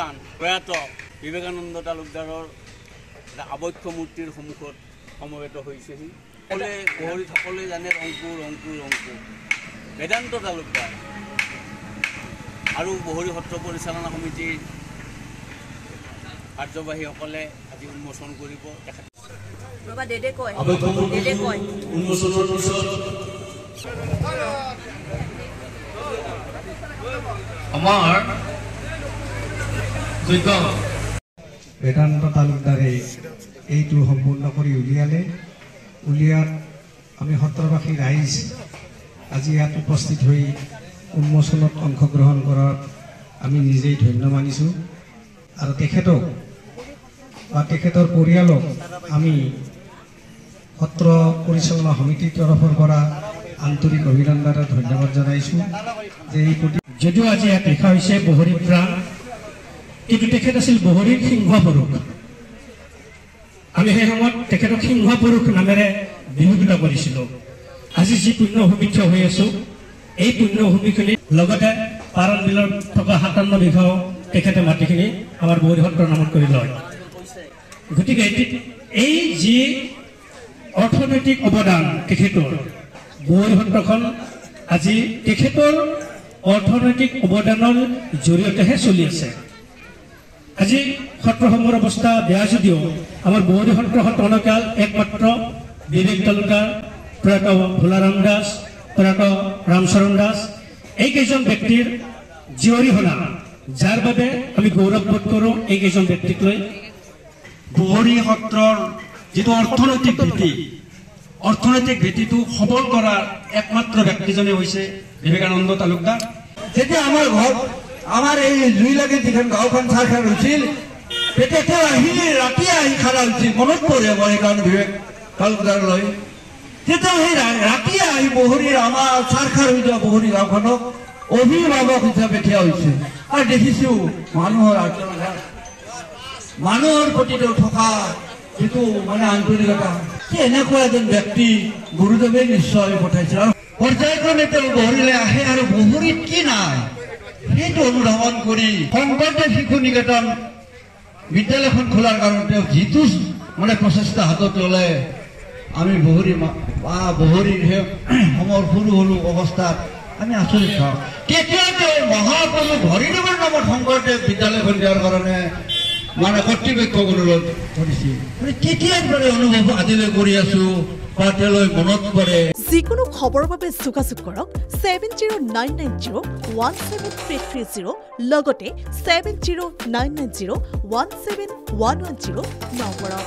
অনুষ্ঠান প্ৰয়াত বিবেকানন্দ তালুকদাৰৰ আবক্ষ মূৰ্তিৰ সন্মুখত সমবেত হৈছেহি। সকলোৱে জানে ৰংপুৰ বেদান্ত তালুকদাৰ আৰু বহৰী সত্ৰ পৰিচালনা সমিতিৰ কাৰ্যবাহীসকলে আজি উন্মোচন কৰিব। আমাৰ যোগ্য বেদান্ত তালুকদাৰে এইটো সম্পূৰ্ণ কৰি উলিয়াত আমি সত্ৰবাসী ৰাইজ আজি ইয়াত উপস্থিত হৈ উন্মোচনত অংশগ্ৰহণ কৰাত আমি নিজেই ধন্য মানিছোঁ আৰু তেখেতক বা তেখেতৰ পৰিয়ালক আমি সত্ৰ পৰিচালনা সমিতিৰ তৰফৰ পৰা আন্তৰিক অভিনন্দন আৰু ধন্যবাদ জনাইছোঁ যে এই যদিও আজি ইয়াত লিখা হৈছে বহৰী প্ৰাণ, কিন্তু তেখেত আছিল বহৰীৰ সিংহ পুৰুষ। আমি সেই সময়ত তেখেতক সিংহ পুৰুষ নামেৰে বিভূষিত কৰিছিলোঁ। আজি যি পুণ্যভূমিত হৈ আছোঁ, এই পুণ্যভূমিখিনি লগতে পাৰণ বিলত থকা 57 বিঘাও তেখেতে মাটিখিনি আমাৰ বহৰী সত্ৰৰ নামত কৰি লয়। গতিকে এই যি অৰ্থনৈতিক অৱদান তেখেতৰ, বহৰী সত্ৰখন আজি তেখেতৰ অৰ্থনৈতিক অৱদানৰ জৰিয়তেহে চলি আছে। আজি সত্ৰসমূহৰ অৱস্থা বেয়া যদিও আমাৰ বহৰী সত্ৰখন টনকাল একমাত্ৰ বিবেক তালুকদাৰ, প্ৰয়াত ভোলাৰাম দাস, প্ৰয়াত ৰামচৰণ দাস, এইকেইজন ব্যক্তিৰ যি অৰিহণা, যাৰ বাবে আমি গৌৰৱবোধ কৰোঁ এইকেইজন ব্যক্তিক লৈ। বহৰী সত্ৰৰ যিটো অৰ্থনৈতিক ভেটিটো সবল কৰাৰ একমাত্ৰ ব্যক্তিজনে হৈছে বিবেকানন্দ তালুকদাৰ। যেতিয়া আমাৰ এই জুইলাগি যিখন গাঁওখন চাৰখাৰ হৈছিল, তেতিয়া তেওঁ ৰাতিয়ে আহি খাৰা হৈছিল। মনত পৰে মই সেইকাৰণে বিবেক তালুকদাৰলৈ। তেতিয়া সেই ৰাতিয়ে আহি বহৰীৰ আমাৰ চাৰখাৰ হৈ যোৱা বহৰী গাঁওখনক অভিভাৱক হিচাপে থিয় হৈছে। আৰু দেখিছোঁ মানুহৰ প্ৰতি থকা যিটো আন্তৰিকতা, এনেকুৱা এজন ব্যক্তি গুৰুদেৱে নিশ্চয় পঠাইছে। আৰু পৰ্যায়ক্ৰমে তেওঁ বহৰীলৈ আহে আৰু বহৰীত কি নাই সেইটো অনুধাৱন কৰি শংকৰদেৱ শিশু নিকেতন বিদ্যালয়খন খোলাৰ কাৰণে তেওঁ যিটো প্ৰচেষ্টা হাতত ল'লে, আমি বহৰীৰ সৰু অৱস্থাত আমি আচৰিত হওঁ। তেতিয়া তেওঁ মহাপ্ৰভু হৰিদেৱৰ নামত শংকৰদেৱ বিদ্যালয়খন দিয়াৰ কাৰণে কৰ্তৃপক্ষক অনুৰোধ কৰিছিল। তেতিয়াৰ পৰা অনুভৱ আজিলৈ কৰি আছো বা তেওঁলৈ মনত পৰে। যিকোনো খবৰৰ বাবে যোগাযোগ কৰক 7099017330 লগতে 7099017110 নম্বৰত।